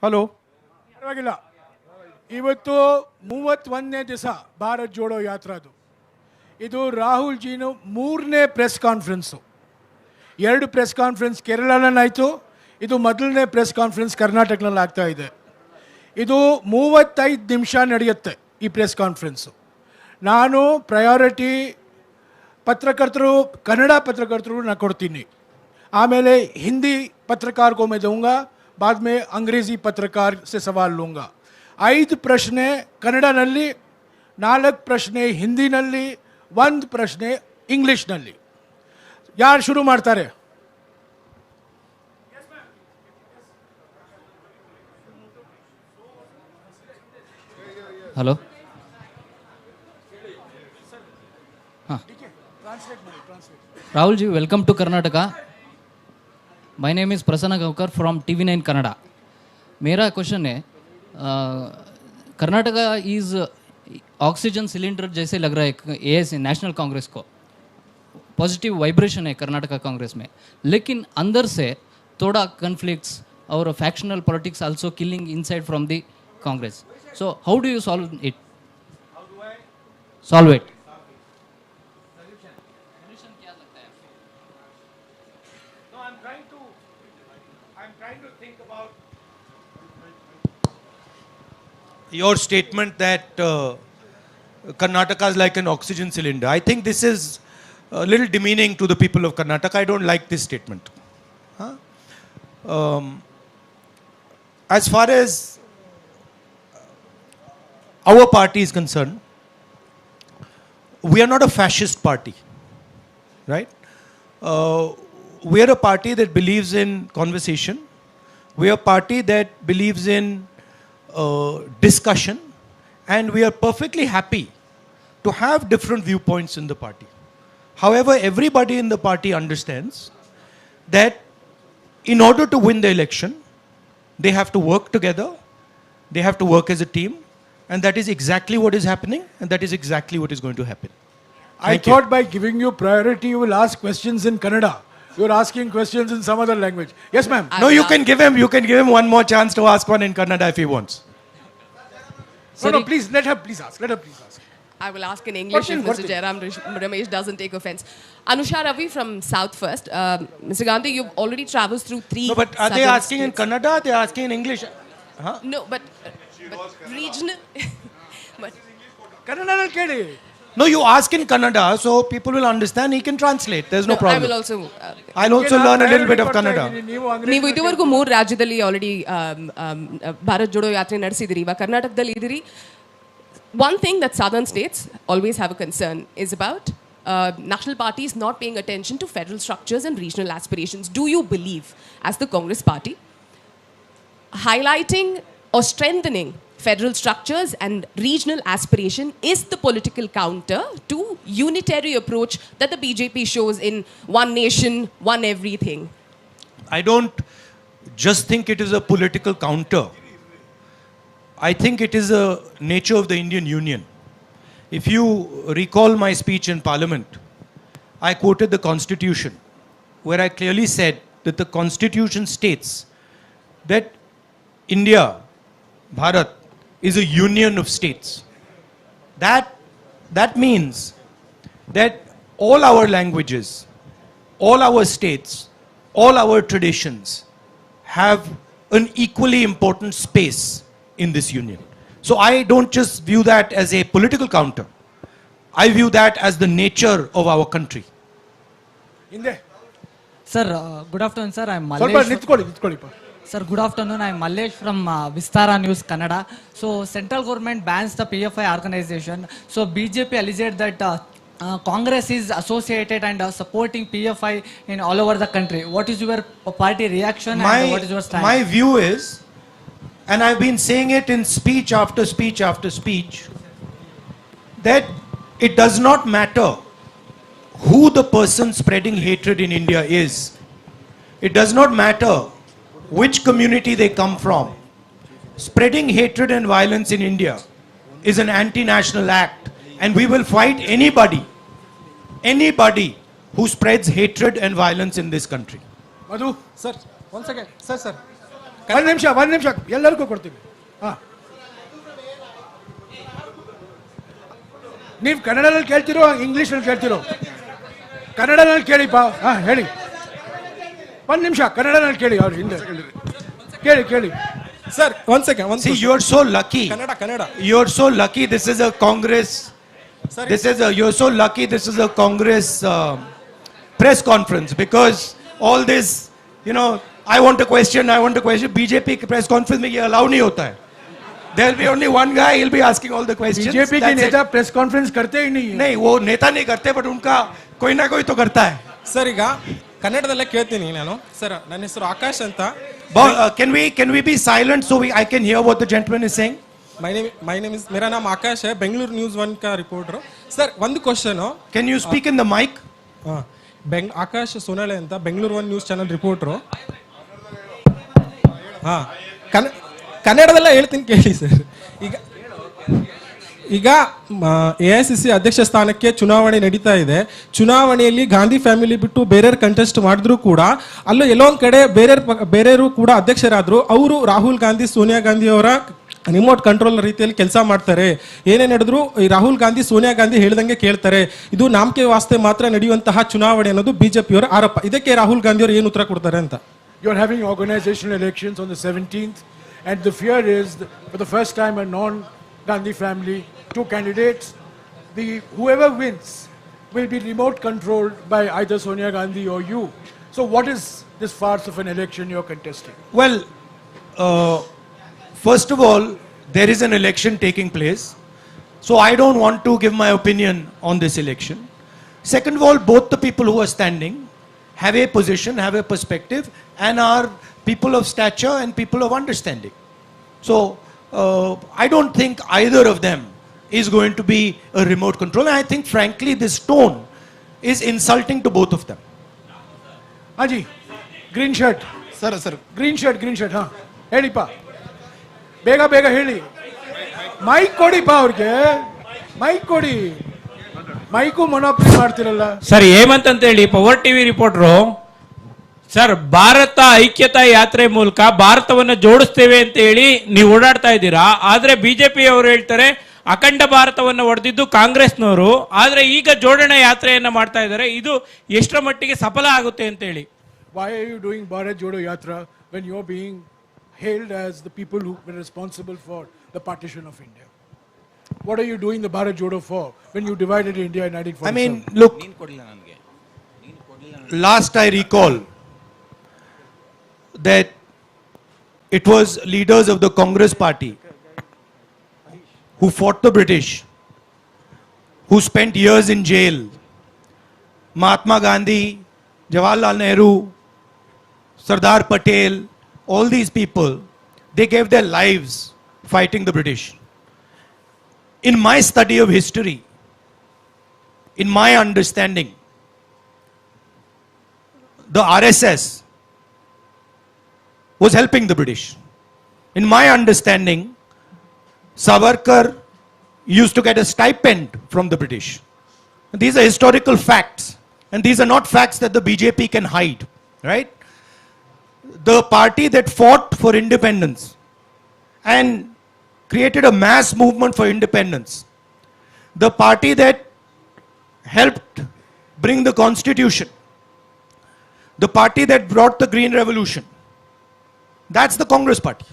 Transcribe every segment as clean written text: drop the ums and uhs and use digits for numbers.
Hello, ಪರವಾಗಿಲ್ಲ. ಇವತ್ತು 31ನೇ ದಿವಸ ಭಾರತ್ ಜೋಡೋ ಯಾತ್ರಾದು. ಇದು ರಾಹುಲ್ ಜಿನು 3ನೇ ಪ್ರೆಸ್ ಕಾನ್ಫರೆನ್ಸು. 2 ಪ್ರೆಸ್ ಕಾನ್ಫರೆನ್ಸ್ ಕೇರಳನಲ್ಲಾಯಿತು, ಇದು ಮೊದಲನೇ ಪ್ರೆಸ್ ಕಾನ್ಫರೆನ್ಸ್ ಕರ್ನಾಟಕನಲ್ಲಿ ಆಗ್ತಾ ಇದೆ. ಇದು 35 ನಿಮಿಷ ನಡೆಯುತ್ತೆ ಈ ಪ್ರೆಸ್ ಕಾನ್ಫರೆನ್ಸು. ನಾನು ಪ್ರಯಾರಿಟಿ पत्रकर्तरू कन्नड़ पत्रकर्तरू ना कोड्तीनि, आमेले हिंदी पत्रकार को मैं दूंगा, बाद में अंग्रेजी पत्रकार से सवाल लूँगा. 5 प्रश्ने कन्नडनल्ली, 4 प्रश्ने हिंदीनल्ली, 1 प्रश्ने इंग्लिष्नल्ली. यार शुरू ಮಾಡ್ತಾರೆ? Hello. Rahul ji, welcome to Karnataka. My name is Prasanna Gavkar from TV9 Kannada. मेरा क्वेश्चन है, कर्नाटका इज ऑक्सीजन सिलेंडर जैसे लग रहा है एएस नेशनल कांग्रेस को. पॉजिटिव वाइब्रेशन है कर्नाटका कांग्रेस में, लेकिन अंदर से थोड़ा कन्फ्लिक्ट्स और factional politics also killing inside from the Congress. So how do you solve it? Your statement that Karnataka is like an oxygen cylinder. I think this is a little demeaning to the people of Karnataka. I don't like this statement. As far as our party is concerned, we are not a fascist party, right? We are a party that believes in conversation. We are a party that believes in discussion, and we are perfectly happy to have different viewpoints in the party. However, everybody in the party understands that in order to win the election, they have to work together, they have to work as a team, and that is exactly what is happening, and that is exactly what is going to happen. I thought by giving you priority, you will ask questions in Kannada. You're asking questions in some other language. Yes, ma'am. No, you can give him one more chance to ask one in Kannada if he wants. No, please, let her please ask. I will ask in English if Mr. Jairam Ramesh doesn't take offense. Anusha Ravi from South First. Mr. Gandhi, you've already traveled through 3 No, but are they asking in Kannada? They are asking in English? Huh? No, but regional... but Kannada kedi. No, you ask in Kannada, so people will understand. He can translate. There's no problem. I will also... I'll also learn a little bit of Kannada. ನೀವು ಇದುವರೆಗೂ 3 ರಾಜ್ಯದಲ್ಲಿ already Bharat Jodo ಯಾತ್ರೆ ನಡೆಸಿದಿರಿ, ಇವಾಗ ಕರ್ನಾಟಕದಲ್ಲಿ ಇದ್ದೀರಿ. One thing that southern states always have a concern is about national parties not paying attention to federal structures and regional aspirations. Do you believe, as the Congress party, highlighting or strengthening federal structures and regional aspiration is the political counter to unitary approach that the BJP shows in one nation, one everything? I don't just think it is a political counter. I think it is a nature of the Indian Union. If you recall my speech in Parliament, I quoted the Constitution, where I clearly said that the Constitution states that India, Bharat, is a union of states. That means that all our languages, all our states, all our traditions have an equally important space in this union. So I don't just view that as a political counter. I view that as the nature of our country. Inde. Sir, good afternoon, sir. I'm ಸ್ವಲ್ಪ Mallesh. ನಿಂತ್ಕೊಳ್ಳಿ. Sir, good afternoon. I'm Mallesh from Vistara News, Kannada. So, central government bans the PFI organization. So, BJP alleged that Congress is associated and supporting PFI in all over the country. What is your party reaction and what is your stand? My view is, and I've been saying it in speech after speech after speech, that it does not matter who the person spreading hatred in India is. It does not matter which community they come from. Spreading hatred and violence in India is an anti-national act, and we will fight anybody who spreads hatred and violence in this country. Madhu, Sir, once again, sir. ಒಂದು ನಿಮಿಷ ಎಲ್ಲರಿಗೂ ಕೊಡ್ತೀವಿ. ಹಾಂ, ನೀವು ಕನ್ನಡದಲ್ಲಿ ಕೇಳ್ತಿರೋ ಇಂಗ್ಲೀಷಲ್ಲಿ ಕೇಳ್ತಿರೋ? ಕನ್ನಡದಲ್ಲಿ ಕೇಳಿಪ್ಪ. ಹಾಂ ಹೇಳಿ, ಒಂದು ನಿಮಿಷ ಕನ್ನಡದಲ್ಲಿ ಕೇಳಿ. ಅವ್ರು ಹಿಂದೆ ಕೇಳಿ. Sir, one second. See, you are so lucky. Kannada. You are so lucky. This is a Congress. Sorry. You're so lucky. This is a Congress press conference, because all this, I want a question. BJP press conference में ये allow नहीं होता है. There will be only one guy. He'll be asking all the questions. BJP के That's it. नेता press conference करते ही नहीं है. नहीं, वो नेता नहीं करते, बट उनका कोई ना कोई तो करता है. ಸರ್, ಈಗ ಕನ್ನಡದಲ್ಲೇ ಕೇಳ್ತೀನಿ ನಾನು. ಸರ್, ನನ್ನ ಹೆಸರು ಆಕಾಶ್ ಅಂತ. Can we be silent so I can hear what the gentleman is saying? My name is मेरा नाम आकाश है, बेंगलुरु न्यूज़ 1 का रिपोर्टर. सर, ಒಂದು question. Can you speak in the mic? Akash Sonale ಅಂತ, ಬೆಂಗಳೂರು 1 ನ್ಯೂಸ್ ಚಾನಲ್ ರಿಪೋರ್ಟರು. ಹಾಂ, ಕನ್ನಡದಲ್ಲೇ ಹೇಳ್ತೀನಿ ಕೇಳಿ ಸರ್. ಈಗ AICC ಅಧ್ಯಕ್ಷ ಸ್ಥಾನಕ್ಕೆ ಚುನಾವಣೆ ನಡೀತಾ ಇದೆ. ಚುನಾವಣೆಯಲ್ಲಿ ಗಾಂಧಿ ಫ್ಯಾಮಿಲಿ ಬಿಟ್ಟು ಬೇರೆಯವ್ರು ಕಂಟೆಸ್ಟ್ ಮಾಡಿದ್ರು ಕೂಡ ಅಲ್ಲೂ ಎಲ್ಲೋ ಒಂದು ಕಡೆ ಬೇರೆಯವರು ಕೂಡ ಅಧ್ಯಕ್ಷರಾದ್ರು. ಅವರು ರಾಹುಲ್ ಗಾಂಧಿ, ಸೋನಿಯಾ ಗಾಂಧಿ ಅವರ ರಿಮೋಟ್ ಕಂಟ್ರೋಲ್ ರೀತಿಯಲ್ಲಿ ಕೆಲಸ ಮಾಡ್ತಾರೆ. ಏನೇ ನಡೆದ್ರು ಈ ರಾಹುಲ್ ಗಾಂಧಿ, ಸೋನಿಯಾ ಗಾಂಧಿ ಹೇಳ್ದಂಗೆ ಕೇಳ್ತಾರೆ. ಇದು ನಾಮಕೆ ವಾಸ್ತೆ ಮಾತ್ರ ನಡೆಯುವಂತಹ ಚುನಾವಣೆ ಅನ್ನೋದು ಬಿಜೆಪಿಯವರ ಆರೋಪ. ಇದಕ್ಕೆ ರಾಹುಲ್ ಗಾಂಧಿ ಅವರು ಏನು ಉತ್ತರ ಕೊಡ್ತಾರೆ ಅಂತ? You are having organizational elections on the 17th, and the fear is that for the first time a non-Gandhi family, two candidates, whoever wins will be remote controlled by either Sonia Gandhi or you. So what is this farce of an election you're contesting? Well, first of all, there is an election taking place. So I don't want to give my opinion on this election. Second of all, both the people who are standing have a position, have a perspective, and are people of stature and people of understanding. So I don't think either of them is going to be a remote control. And I think, frankly, this tone is insulting to both of them. Haji, green shirt. Sir Green shirt, ಹಾಂ ಹೇಳಿಪ್ಪ, ಬೇಗ ಹೇಳಿ. Mic ಕೊಡಿಪ್ಪ ಅವ್ರಿಗೆ, mic ಕೊಡಿ. Mike ಮೊನೋಪ್ಲಿ ಮಾಡ್ತಿರಲ್ಲ. Sir, Hemanth ಅಂತ ಹೇಳಿ power TV reporter. Sir, Bharat ಐಕ್ಯತಾ ಯಾತ್ರೆ ಮೂಲಕ ಭಾರತವನ್ನು ಜೋಡಿಸ್ತೇವೆ ಅಂತ ಹೇಳಿ ನೀವು ಓಡಾಡ್ತಾ ಇದ್ದೀರಾ. ಆದ್ರೆ ಬಿಜೆಪಿ ಅವರು ಹೇಳ್ತಾರೆ ಅಖಂಡ ಭಾರತವನ್ನು ಒಡೆದಿದ್ದು ಕಾಂಗ್ರೆಸ್ನವರು. ಆದ್ರೆ ಈಗ ಜೋಡಣೆ ಯಾತ್ರೆಯನ್ನ ಮಾಡ್ತಾ ಇದ್ದಾರೆ. ಇದು ಎಷ್ಟರ ಮಟ್ಟಿಗೆ ಸಫಲ ಆಗುತ್ತೆ ಅಂತ ಹೇಳಿ? Why are you doing Bharat Jodo Yatra when you're being hailed as the people who were responsible for the partition of India? What are you doing the Bharat Jodo for when you divided India in 1947? I mean, look, last I recall that it was leaders of the Congress party who fought the British, who spent years in jail. Mahatma Gandhi, Jawaharlal Nehru, Sardar Patel, all these people, they gave their lives fighting the British. In my study of history, in my understanding, the RSS was helping the British. In my understanding, Savarkar used to get a stipend from the British. These are historical facts, and these are not facts that the BJP can hide, right? The party that fought for independence and created a mass movement for independence, the party that helped bring the constitution, the party that brought the Green Revolution, that's the Congress party.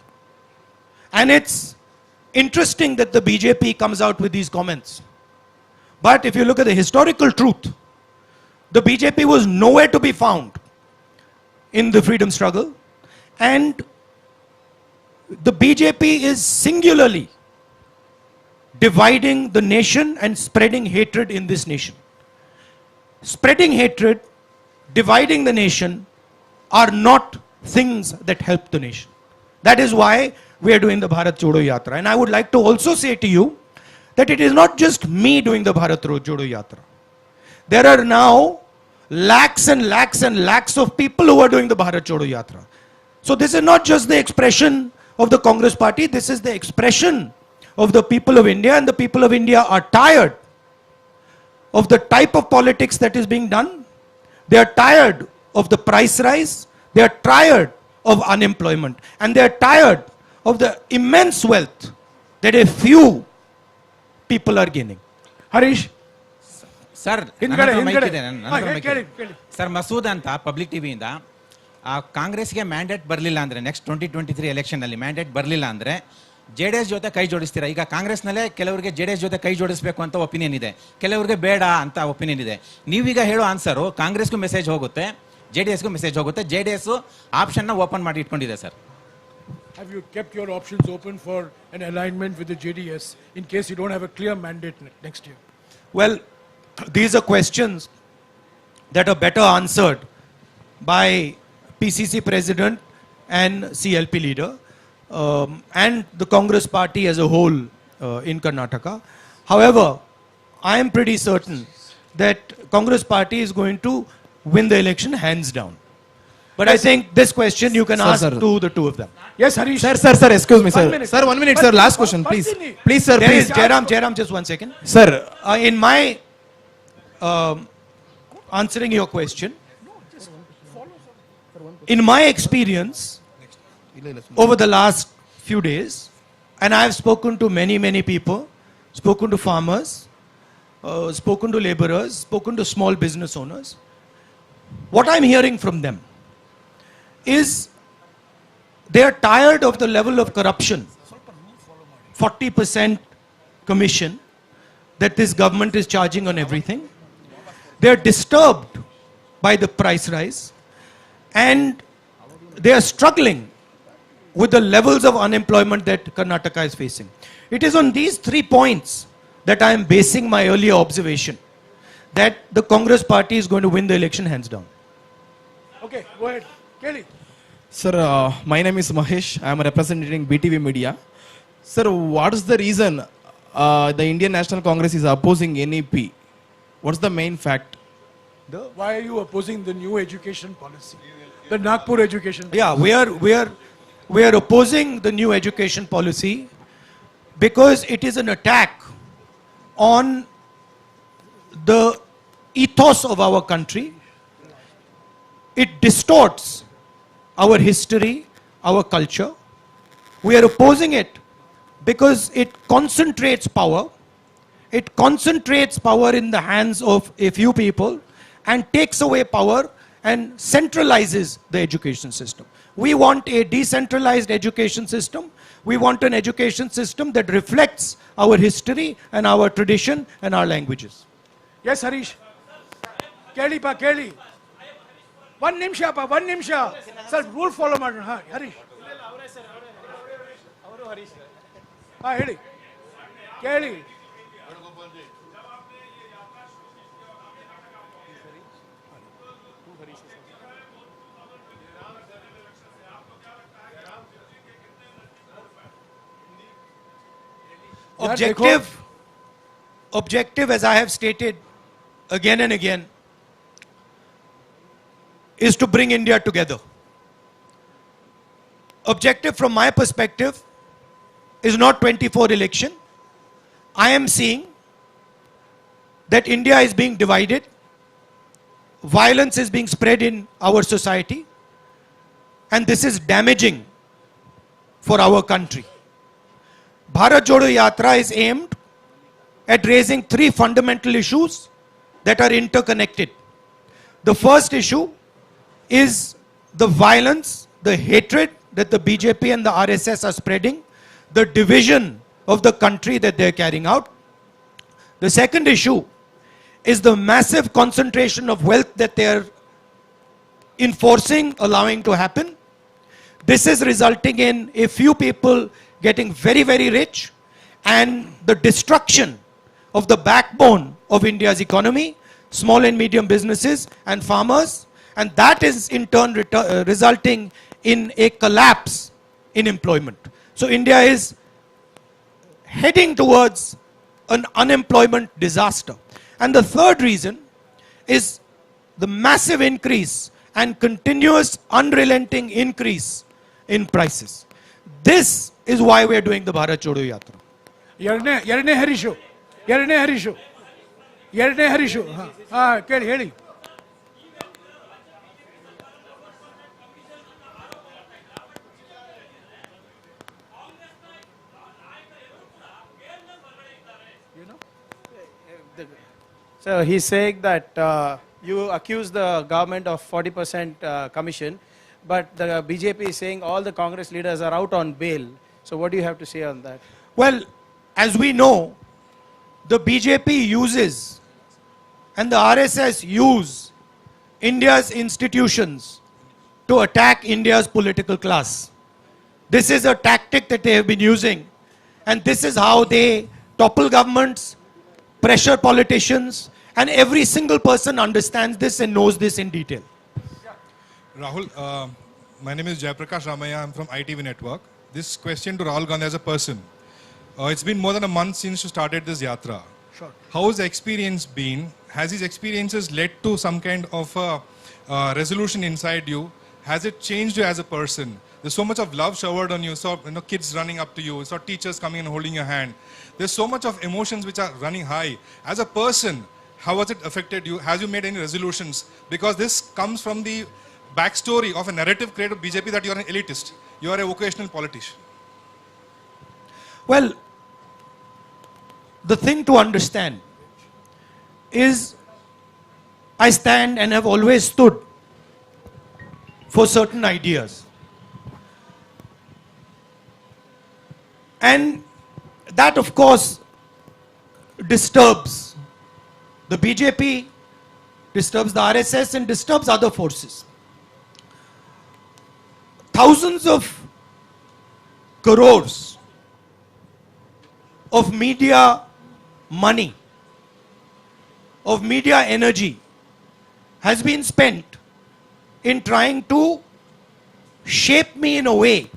And it's interesting that the BJP comes out with these comments. But if you look at the historical truth, the BJP was nowhere to be found in the freedom struggle. And the BJP is singularly dividing the nation and spreading hatred in this nation. Spreading hatred, dividing the nation are not things that help the nation. That is why we are doing the Bharat Jodo Yatra. And I would like to also say to you that it is not just me doing the Bharat Jodo Yatra. There are now lakhs and lakhs and lakhs of people who are doing the Bharat Jodo Yatra. So this is not just the expression of the Congress party, this is the expression of the people of India, and the people of India are tired of the type of politics that is being done. They are tired of the price rise. They are tired of unemployment. And they are tired of the immense wealth that a few people are gaining. Harish sir ಹಿಂದ್ಗಡೆ ನನ್ನ ಕೇಳಿ sir Masood ಅಂತ public ಟಿವಿಯಿಂದ ಕಾಂಗ್ರೆಸ್ಗೆ mandate ಬರಲಿಲ್ಲ ಅಂದ್ರೆ next 2023 election ಅಲ್ಲಿ mandate ಬರಲಿಲ್ಲ ಅಂದ್ರೆ JDS ಜೊತೆ ಕೈ ಜೋಡಿಸ್ತೀರಾ? ಈಗ ಕಾಂಗ್ರೆಸ್ನಲ್ಲೇ ಕೆಲವರಿಗೆ JDS ಜೊತೆ ಕೈ ಜೋಡಿಸಬೇಕು ಅಂತ ಒಪಿನಿಯನ್ ಇದೆ, ಕೆಲವರಿಗೆ ಬೇಡ ಅಂತ ಒಪಿನಿಯನ್ ಇದೆ. ನೀವೀಗ ಹೇಳೋ ಆನ್ಸರು ಕಾಂಗ್ರೆಸ್ಗೂ ಮೆಸೇಜ್ ಹೋಗುತ್ತೆ, JDSಗೂ ಮೆಸೇಜ್ ಹೋಗುತ್ತೆ. JDS ಆಪ್ಷನ್ ನ ಓಪನ್ ಮಾಡಿ ಇಟ್ಕೊಂಡಿದೆ sir. Have you kept your options open for an alignment with the JDS in case you don't have a clear mandate next year? Well, these are questions that are better answered by PCC president and CLP leader and the Congress party as a whole in Karnataka. However, I am pretty certain that Congress party is going to win the election hands down. But I think this question you can ask to the two of them. Yes, Harish. Sir, excuse me, sir. 1 minute. Sir, 1 minute, sir. Last question, please. Please, sir, There please. is Jairam, just 1 second. Sir, In my answering your question, in my experience over the last few days, and I have spoken to many people, spoken to farmers, spoken to laborers, spoken to small business owners, what I'm hearing from them is they are tired of the level of corruption, 40% commission that this government is charging on everything. They are disturbed by the price rise and they are struggling with the levels of unemployment that Karnataka is facing. It is on these 3 points that I am basing my earlier observation that the Congress party is going to win the election hands down. Okay, go ahead. Kelly. sir, my name is Mahesh. I am representing BTV Media. Sir, what is the reason the Indian National Congress is opposing NEP? What's the main fact? Why are you opposing the new education policy? The Nagpur education policy? Yeah, we are opposing the new education policy because it is an attack on the ethos of our country. It distorts our history, our culture. We are opposing it because it concentrates power. It concentrates power in the hands of a few people and takes away power and centralizes the education system. We want a decentralized education system. We want an education system that reflects our history and our tradition and our languages. Yes, Harish. Kelly pa, Kelly. 1 ನಿಮಿಷ pa, 1 ನಿಮಿಷ. Sir, rule follow ಮಾಡೋಣ. Harish. ಹೇಳಿ. ಕೇಳಿ. Objective, as I have stated again and again, is to bring India together. Objective from my perspective is not 24 election. I am seeing that India is being divided. Violence is being spread in our society. And this is damaging for our country. Bharat Jodo Yatra is aimed at raising 3 fundamental issues that are interconnected. The first issue is the violence, the hatred that the BJP and the RSS are spreading, the division of the country that they are carrying out. The second issue is the massive concentration of wealth that they are enforcing, allowing to happen. This is resulting in a few people getting very, very rich and the destruction of the backbone of India's economy, small and medium businesses and farmers, and that is in turn resulting in a collapse in employment. So India is heading towards an unemployment disaster. And the third reason is the massive increase and continuous unrelenting increase in prices. This is why we are doing the Bharat Jodo Yatra. ಎರಡನೇ ಹರೀಶು ಹೇಳಿ. So he's saying that you accuse the government of 40% commission, but the BJP is saying all the Congress leaders are out on bail. So what do you have to say on that? Well, as we know, the BJP uses and the RSS use India's institutions to attack India's political class. This is a tactic that they have been using, and this is how they topple governments, pressure politicians, and every single person understands this and knows this in detail. Rahul, my name is Jayaprakash Ramaya. I'm from ITV Network. This question to Rahul Gandhi as a person. It's been more than a month since you started this yatra. Sure. How has the experience been? Has these experiences led to some kind of resolution inside you? Has it changed you as a person? There's so much of love showered on you. You saw kids running up to you. You saw teachers coming and holding your hand. There's so much of emotions which are running high. As a person, how has it affected you? Has you made any resolutions? Because this comes from the backstory of a narrative created by BJP that you are an elitist. You are a vocational politician. Well, the thing to understand is I stand and have always stood for certain ideas. And that, of course, disturbs the BJP, disturbs the RSS, and disturbs other forces. Thousands of crores of media money, of media energy has been spent in trying to shape me in a way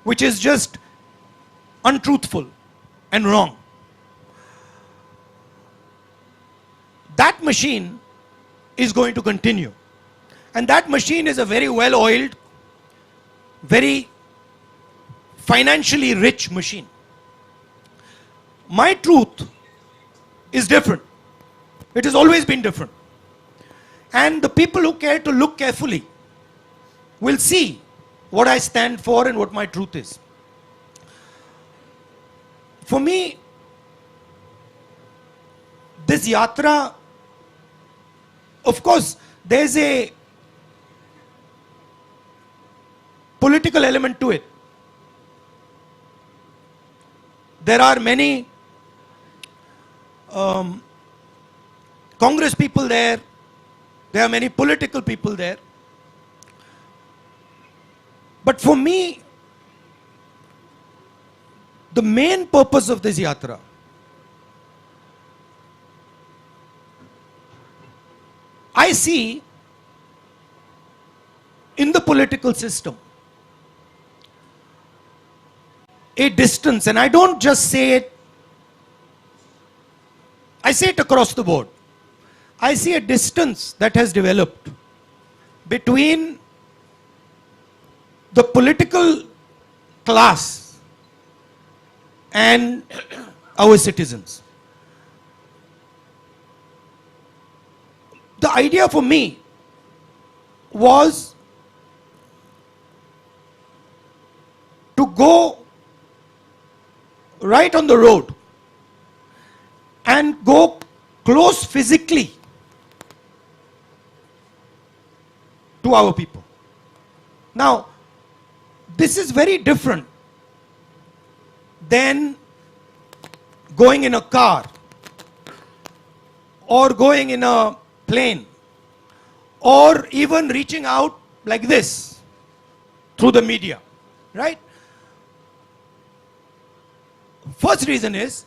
which is just untruthful and wrong. That machine is going to continue. And that machine is a very well-oiled, very financially rich machine. My truth is different. It has always been different. And the people who care to look carefully will see what I stand for and what my truth is. For me, this yatra, of course, there's a political element to it. There are many Congress people there. There are many political people there. But for me, the main purpose of this yatra I see in the political system a distance, and I don't just say it, I say it across the board. I see a distance that has developed between the political class and our citizens. The idea for me was to go right on the road and go close physically to our people. Now, this is very different than going in a car or going in a plane or even reaching out like this through the media, right? First reason is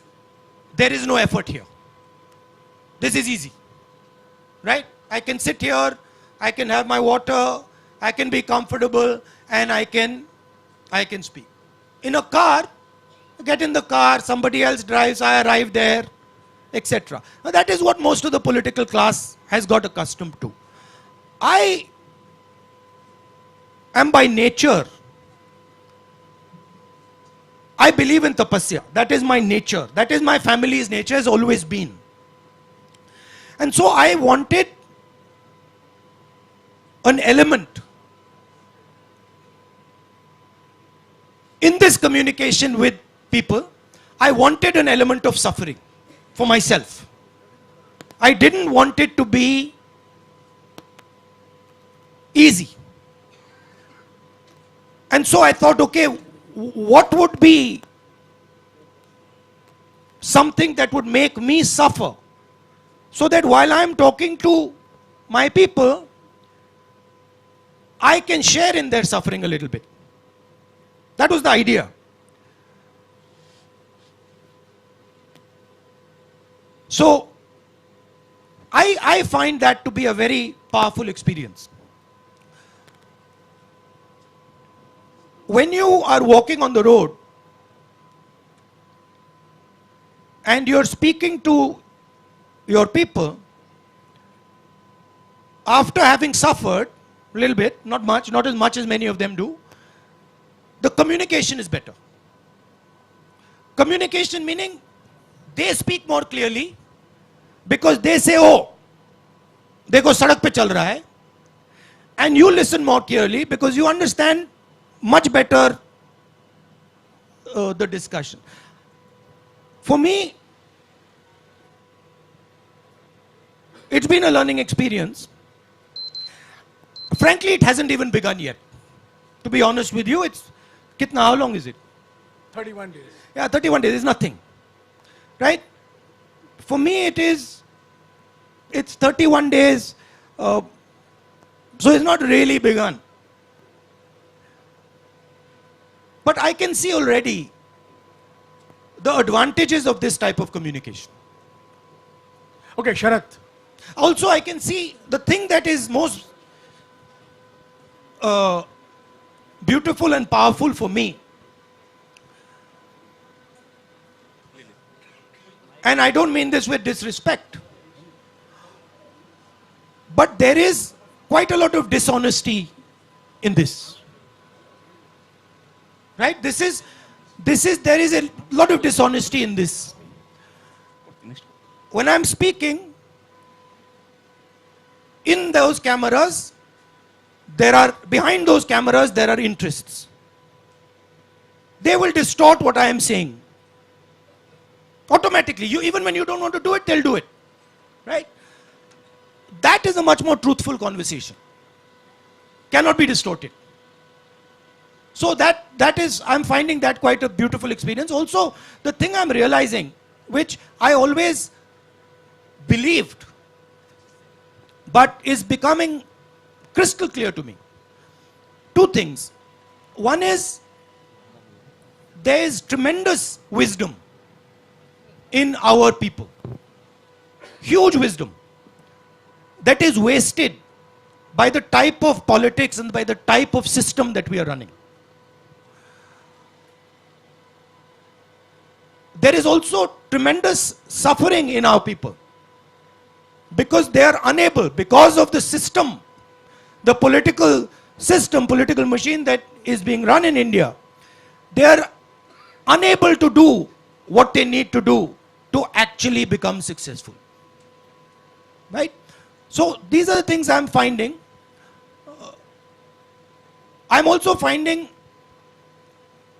there is no effort here. This is easy, right? I can sit here, I can have my water, I can be comfortable, and I can speak. In a car, get in the car, somebody else drives, I arrive there, etc. Now that is what most of the political class has got accustomed to. I am by nature, I believe in tapasya. That is my nature. That is my family's nature, has always been. And so I wanted an element in this communication with people. I wanted an element of suffering for myself. I didn't want it to be easy. And so I thought, okay, what would be something that would make me suffer, so that while I'm talking to my people, I can share in their suffering a little bit. That was the idea. So I find that to be a very powerful experience. When you are walking on the road and you're speaking to your people, after having suffered a little bit, not much, not as much as many of them do, the communication is better. Communication meaning they speak more clearly because they say, oh, देखो सड़क पे चल रहा है, and you listen more clearly because you understand much better the discussion. For me, it's been a learning experience. Frankly, it hasn't even begun yet. To be honest with you, it's kitna, how long is it? 31 days. Yeah, 31 days is nothing. Right? For me, it's 31 days. So it's not really begun. But I can see already the advantages of this type of communication. Okay, Sharath. Also, I can see the thing that is most beautiful and powerful for me. And I don't mean this with disrespect. But there is quite a lot of dishonesty in this. Right? There is a lot of dishonesty in this. When I'm speaking, in those cameras, behind those cameras, there are interests. They will distort what I am saying. Automatically. Even when you don't want to do it, they'll do it. Right? That is a much more truthful conversation. Cannot be distorted. So that is, I'm finding that quite a beautiful experience. Also, the thing I'm realizing, which I always believed, but is becoming crystal clear to me. Two things. One is, there is tremendous wisdom in our people. Huge wisdom that is wasted by the type of politics and by the type of system that we are running. There is also tremendous suffering in our people because they are unable, because of the system, the political system, political machine that is being run in India, they are unable to do what they need to do to actually become successful. Right? So these are the things I'm finding. I'm also finding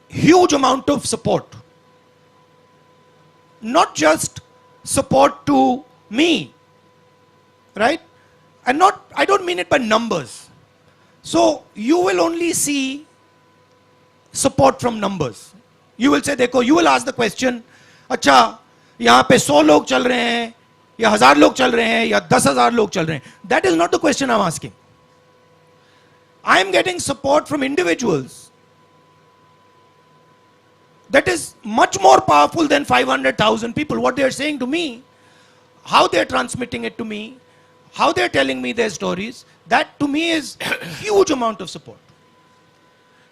huge amount of support. Not just support to me, right? And I don't mean it by numbers. So you will only see support from numbers. You will say, देखो, you will ask the question, अच्छा, यहाँ पे 100 लोग चल रहे हैं, या 1000 लोग चल रहे हैं, या 10,000 लोग चल रहे हैं. That is not the question I'm asking. I am getting support from individuals that is much more powerful than 500,000 people. What they are saying to me, how they are transmitting it to me, how they are telling me their stories, that to me is huge amount of support.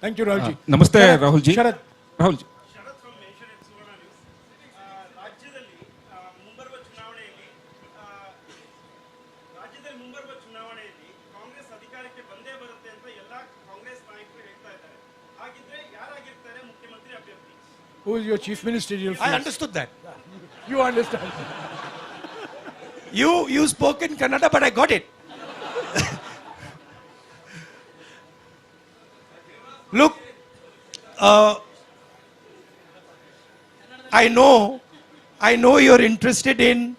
Thank you, Rahulji. Namaste, Sharath. Rahulji. Sharath. Rahulji. Who is your chief ministerial? I understood that. You understand. You spoke in Kannada, but I got it. Look, I know you're interested in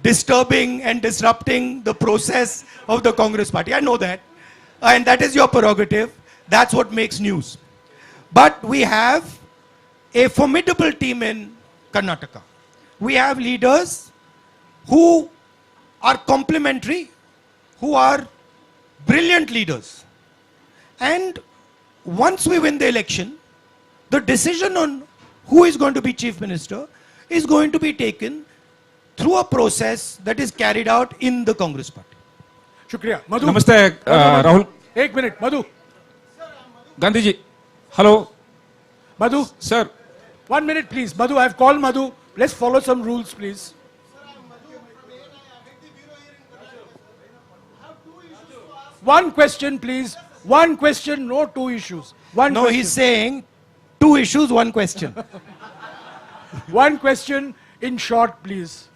disturbing and disrupting the process of the Congress party. I know that. And that is your prerogative. That's what makes news. But we have a formidable team in Karnataka. We have leaders who are complementary, who are brilliant leaders. And once we win the election, the decision on who is going to be chief minister is going to be taken through a process that is carried out in the Congress party. Shukriya. Madhu. Namaste, Rahul. 1 minute, Madhu. Gandhiji. Hello. Madhu. Sir. 1 minute, please. Madhu, I've called Madhu. Let's follow some rules, please. One question, please. One question, no two issues. One No, question. he's saying 2 issues, 1 question. One question in short, please.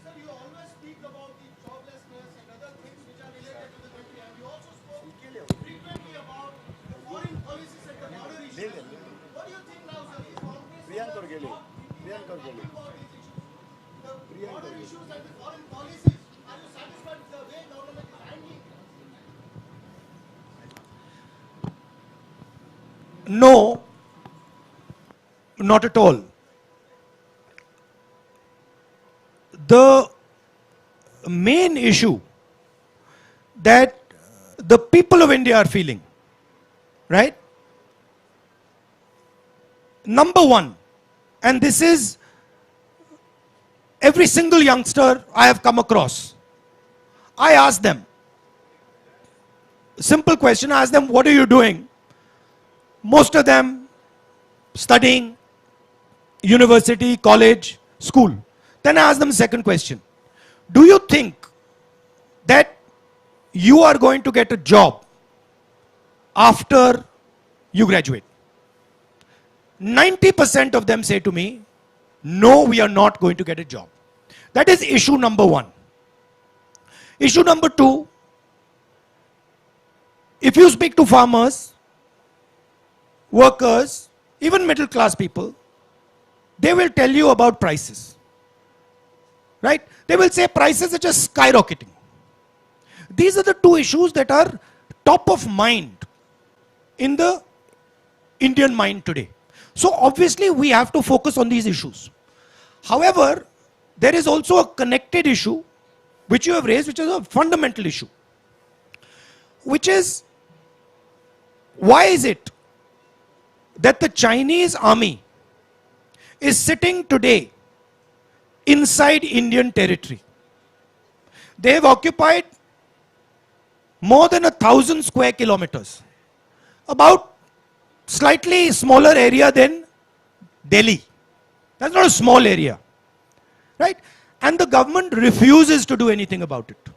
No, not at all. The main issue that the people of India are feeling, right? Number one, and this is every single youngster I have come across, I ask them, simple question, I ask them, what are you doing? Most of them studying, university, college, school. Then I ask them the second question. Do you think that you are going to get a job after you graduate? 90% of them say to me, no, we are not going to get a job. That is issue number one. Issue number two, if you speak to farmers, workers, even middle class people, they will tell you about prices. Right? They will say prices are just skyrocketing. These are the two issues that are top of mind in the Indian mind today. So obviously we have to focus on these issues. However, there is also a connected issue which you have raised, which is a fundamental issue, which is, why is it that the Chinese army is sitting today inside Indian territory? They have occupied more than 1,000 square kilometers, about slightly smaller area than Delhi. That's not a small area, right? And the government refuses to do anything about it.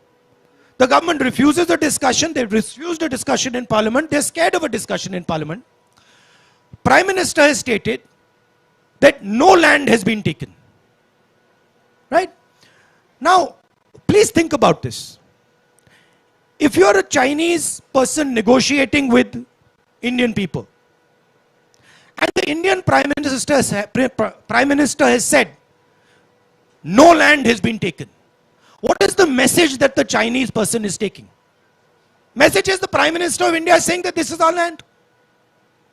The government refuses a discussion. They've refused a discussion in parliament. They're scared of a discussion in parliament. Prime Minister has stated that no land has been taken. Right? Now, please think about this. If you're a Chinese person negotiating with Indian people, and the Indian Prime Minister has said, no land has been taken, what is the message that the Chinese person is taking? Message is the Prime Minister of India is saying that this is our land.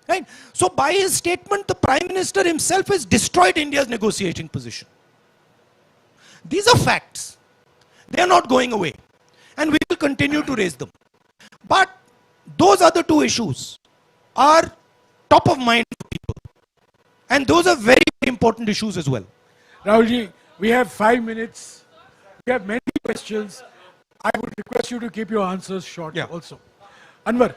Right? So by his statement, the Prime Minister himself has destroyed India's negotiating position. These are facts. They are not going away. And we will continue to raise them. But those other two issues are top of mind for people. And those are very, very important issues as well. Rahulji, we have 5 minutes. We have many questions. I would request you to keep your answers short also. Anwar.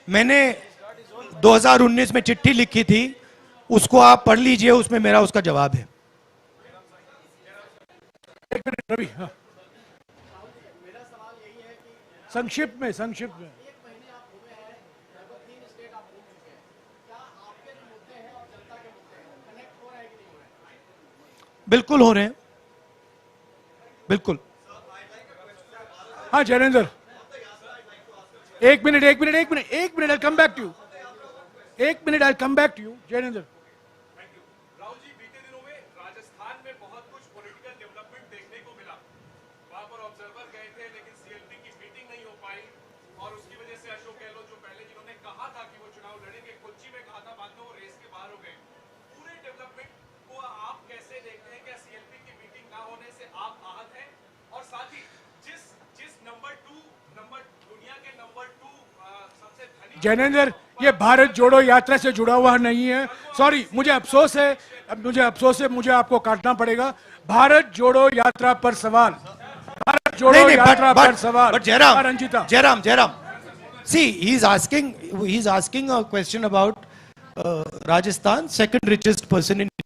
मैंने 2019 में चिट्ठी लिखी थी, उसको आप पढ़ लीजिए, उसमें मेरा उसका जवाब है. एक मिनट रवि, हाँ. संक्षिप्त में बिल्कुल हो रहे हैं, बिल्कुल। हाँ जैनेंद्र, एक minute, I'll come back to you. एक minute, I'll come back to you, Jainendra. Rahul ji, बीते दिनों में राजस्थान में बहुत कुछ पॉलिटिकल डेवलपमेंट देखने को मिला। वहां पर ऑब्जर्वर गए थे, लेकिन सीएलपी की मीटिंग नहीं हो पाई और उसकी वजह से अशोक गहलोत जो पहले जिन्होंने कहा था कि वो चुनाव लड़ेंगे, कोच्चि में कहा था, बाद में वो रेस के बाहर हो गए। पूरे डेवलपमेंट को आप कैसे देखते हैं? क्या सीएलपी की मीटिंग ना होने से आप आहत हैं? और साथ ही जिस दुनिया के नंबर 2 सबसे धनी जैनेंद्र, ये भारत जोड़ो यात्रा से जुड़ा हुआ नहीं है। सॉरी, मुझे अफसोस है, मुझे आपको काटना पड़ेगा। भारत जोड़ो यात्रा पर सवाल, भारत जोड़ो यात्रा पर सवाल। But Jairam, Ranjita, Jairam, see, he's asking a question about Rajasthan, second richest person in India.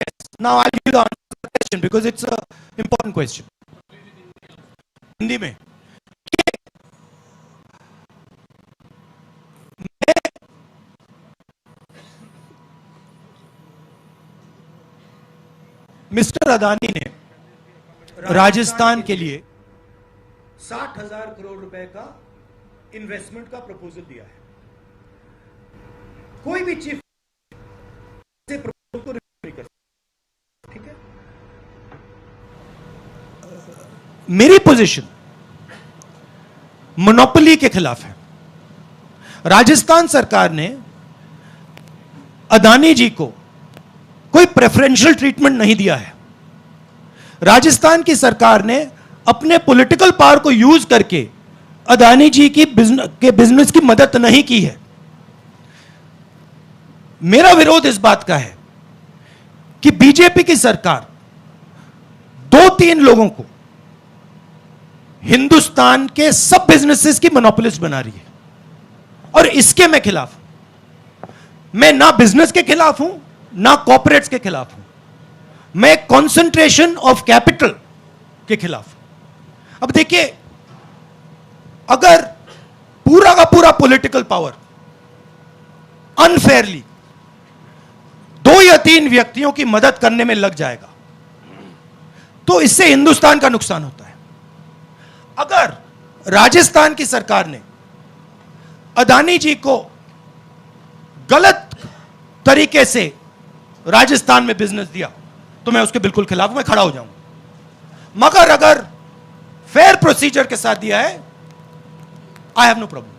Yes. Now I'll give you the answer to the question because it's a important question. Hindi में मिस्टर अदानी ने राजस्थान के लिए 60,000 करोड़ रुपए का investment का proposal दिया है। कोई भी चीफ से प्रपोजल को रिफ्यूज नहीं कर सकता, ठीक है? मेरी पोजीशन मोनोपोली के खिलाफ है। राजस्थान सरकार ने अदानी जी को कोई प्रेफरेंशियल ट्रीटमेंट नहीं दिया है। राजस्थान की सरकार ने अपने पॉलिटिकल पावर को यूज करके अदानी जी की बिजनेस की मदद नहीं की है। मेरा विरोध इस बात का है कि बीजेपी की सरकार 2-3 लोगों को हिंदुस्तान के सब बिजनेसेस की मोनोपोलिस्ट बना रही है और इसके मैं खिलाफ हूं। मैं ना बिजनेस के खिलाफ हूं ना कॉर्पोरेट्स के खिलाफ हूं, मैं कंसंट्रेशन ऑफ कैपिटल के खिलाफ हूं। अब देखिए, अगर पूरा का पूरा पॉलिटिकल पावर अनफेयरली 2 या 3 व्यक्तियों की मदद करने में लग जाएगा तो इससे हिंदुस्तान का नुकसान होता है। अगर राजस्थान की सरकार ने अदानी जी को गलत तरीके से राजस्थान में बिजनेस दिया तो मैं उसके बिल्कुल खिलाफ, मैं खड़ा हो जाऊंगा। मगर अगर फेयर प्रोसीजर के साथ दिया है, आई हैव नो प्रॉब्लम।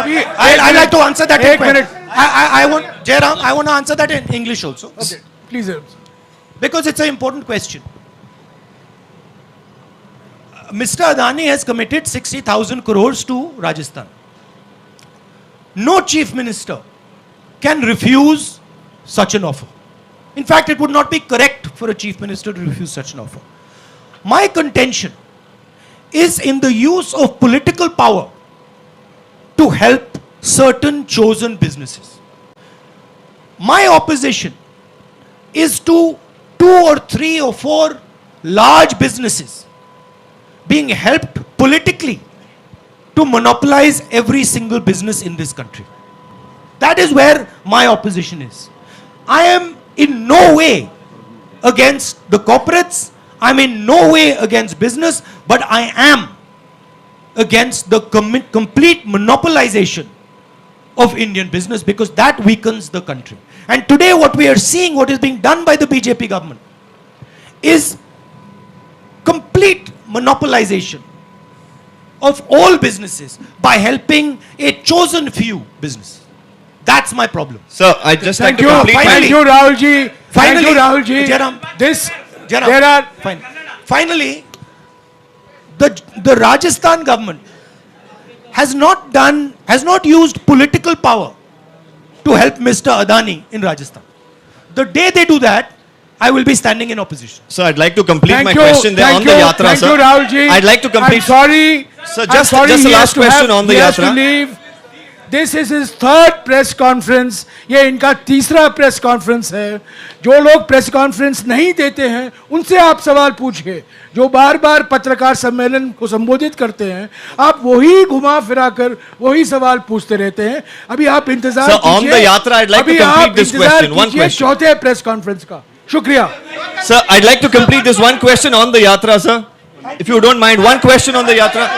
अभी I like to answer that. एक minute, I want Jairam, I want to answer that in English also, please, because it's a important question. Mr. Adani has committed 60,000 crores to Rajasthan. No chief minister can refuse such an offer. In fact, it would not be correct for a chief minister to refuse such an offer. My contention is in the use of political power to help certain chosen businesses. My opposition is to 2 or 3 or 4 large businesses being helped politically to monopolize every single business in this country. That is where my opposition is. I am in no way against the corporates, I'm in no way against business, but I am against the complete monopolization of Indian business because that weakens the country. And today what we are seeing, what is being done by the BJP government is complete monopolization of all businesses by helping a chosen few business. That's my problem. Sir, I just Thank like you. to complete Thank you, Rahul ji. Thank you, Rahul ji. Jairam, There are finally, the Rajasthan government has not used political power to help Mr. Adani in Rajasthan. The day they do that, I will be standing in opposition. Sir, I'd like to complete my question there on the Yatra, thank sir. you, Rahul ji. I'd like to complete. I'm sorry. Sir, I'm just sorry a he last has to question have- on the he has to Yatra. leave. This is his third press conference, ये इनका तीसरा press conference है। जो लोग press conference नहीं देते हैं उनसे आप सवाल पूछिए, जो बार बार पत्रकार सम्मेलन को संबोधित करते हैं आप वही घुमा फिरा कर वही सवाल पूछते रहते हैं। अभी आप इंतजार Sir, on the yatra, I'd like to complete this question. One question. चौथे प्रेस कॉन्फ्रेंस का शुक्रिया। Sir, I'd like to complete this one question on the yatra, sir. If you don't mind, one question on the yatra.